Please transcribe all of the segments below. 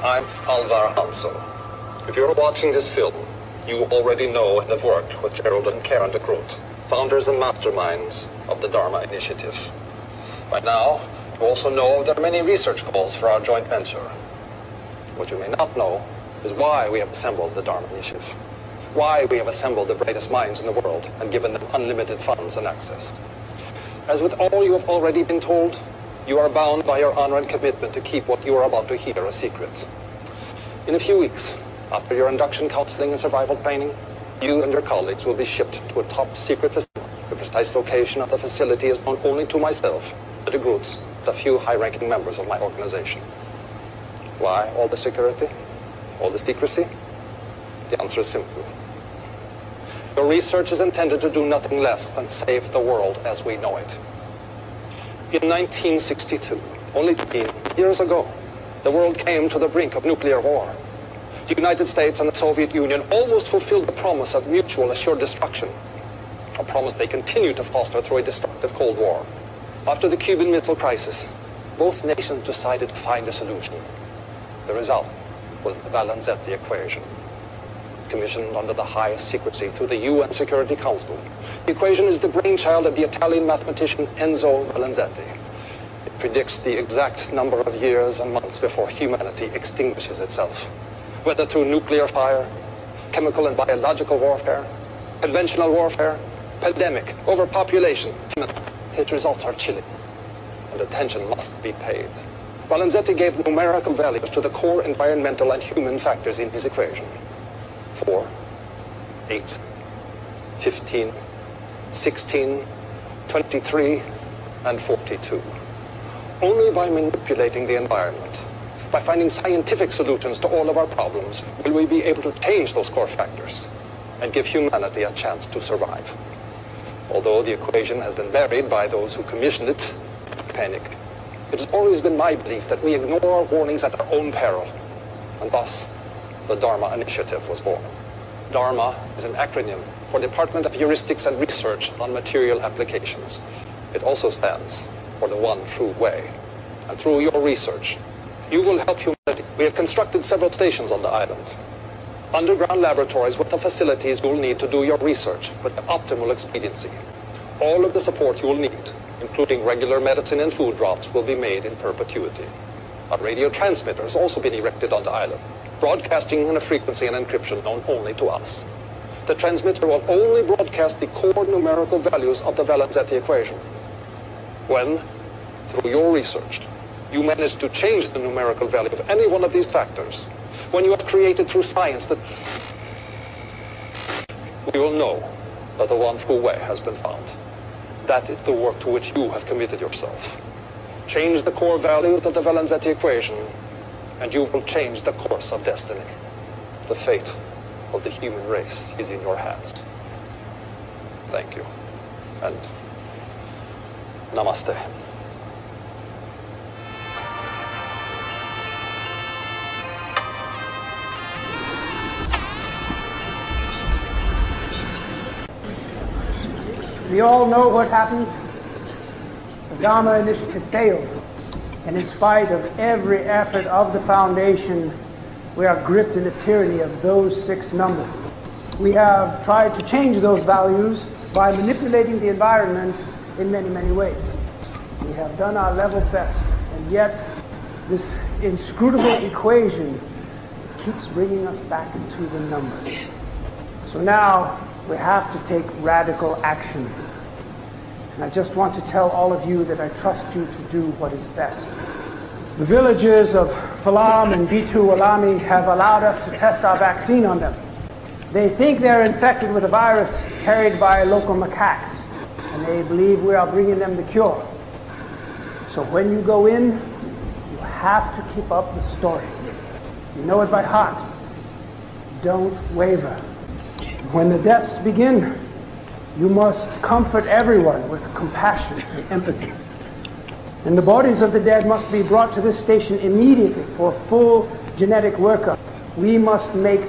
I'm Alvar Hanso. If you're watching this film, you already know and have worked with Gerald and Karen de Groot, founders and masterminds of the Dharma Initiative. By now, you also know there are many research calls for our joint venture. What you may not know is why we have assembled the Dharma Initiative, why we have assembled the brightest minds in the world and given them unlimited funds and access. As with all you have already been told, you are bound by your honor and commitment to keep what you are about to hear a secret. In a few weeks, after your induction counseling and survival training, you and your colleagues will be shipped to a top secret facility. The precise location of the facility is known only to myself, the de Groots, and a few high-ranking members of my organization. Why all the security? All the secrecy? The answer is simple. Your research is intended to do nothing less than save the world as we know it. In 1962, only 15 years ago, the world came to the brink of nuclear war. The United States and the Soviet Union almost fulfilled the promise of mutual assured destruction, a promise they continue to foster through a destructive Cold War. After the Cuban Missile Crisis, both nations decided to find a solution. The result was the Valenzetti equation, commissioned under the highest secrecy through the UN Security Council. The equation is the brainchild of the Italian mathematician Enzo Valenzetti. It predicts the exact number of years and months before humanity extinguishes itself, whether through nuclear fire, chemical and biological warfare, conventional warfare, pandemic, overpopulation. His results are chilling, and attention must be paid. Valenzetti gave numerical values to the core environmental and human factors in his equation. 4, 8, 15, 16, 23, and 42. Only by manipulating the environment, by finding scientific solutions to all of our problems, will we be able to change those core factors and give humanity a chance to survive. Although the equation has been buried by those who commissioned it, panic. It has always been my belief that we ignore warnings at our own peril, and thus the Dharma Initiative was born. Dharma is an acronym for Department of Heuristics and Research on Material Applications. It also stands for the one true way. And through your research, you will help humanity. We have constructed several stations on the island, underground laboratories with the facilities you will need to do your research with the optimal expediency. All of the support you will need, including regular medicine and food drops, will be made in perpetuity. A radio transmitter has also been erected on the island, broadcasting in a frequency and encryption known only to us. The transmitter will only broadcast the core numerical values of the Valenzetti equation. When, through your research, you manage to change the numerical value of any one of these factors, when you have created through science that we will know that the one true way has been found. That is the work to which you have committed yourself. Change the core values of the Valenzetti equation, and you will change the course of destiny. The fate of the human race is in your hands. Thank you, and namaste. We all know what happened. The Dharma Initiative failed. And in spite of every effort of the Foundation, we are gripped in the tyranny of those 6 numbers. We have tried to change those values by manipulating the environment in many, many ways. We have done our level best, and yet this inscrutable equation keeps bringing us back into the numbers. So now we have to take radical action. And I just want to tell all of you that I trust you to do what is best. The villagers of Falam and Bitu Walami have allowed us to test our vaccine on them. They think they're infected with a virus carried by local macaques, and they believe we are bringing them the cure. So when you go in, you have to keep up the story. You know it by heart. Don't waver. When the deaths begin, you must comfort everyone with compassion and empathy. And the bodies of the dead must be brought to this station immediately for full genetic workup. We must make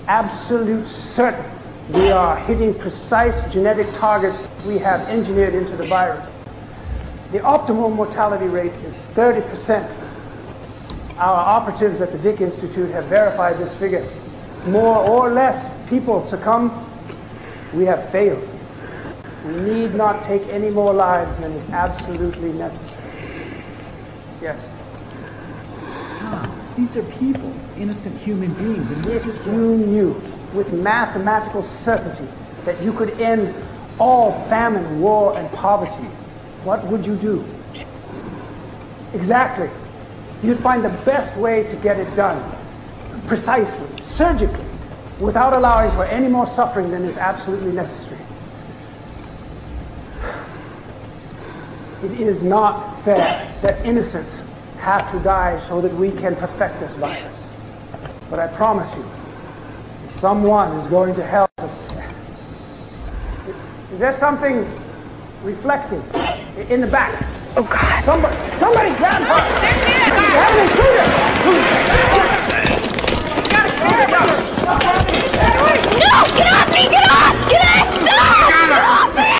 absolute certain we are hitting precise genetic targets we have engineered into the virus. The optimal mortality rate is 30%. Our operatives at the Vic Institute have verified this figure. More or less people succumb, we have failed. We need not take any more lives than is absolutely necessary. Yes? Tom, these are people, innocent human beings, and we're just... You knew with mathematical certainty that you could end all famine, war, and poverty. What would you do? Exactly. You'd find the best way to get it done. Precisely, surgically, without allowing for any more suffering than is absolutely necessary. It is not fair that innocents have to die so that we can perfect this virus. But I promise you, someone is going to help. Is there something reflecting in the back? Oh God! Somebody grab her! There she is! You have an intruder!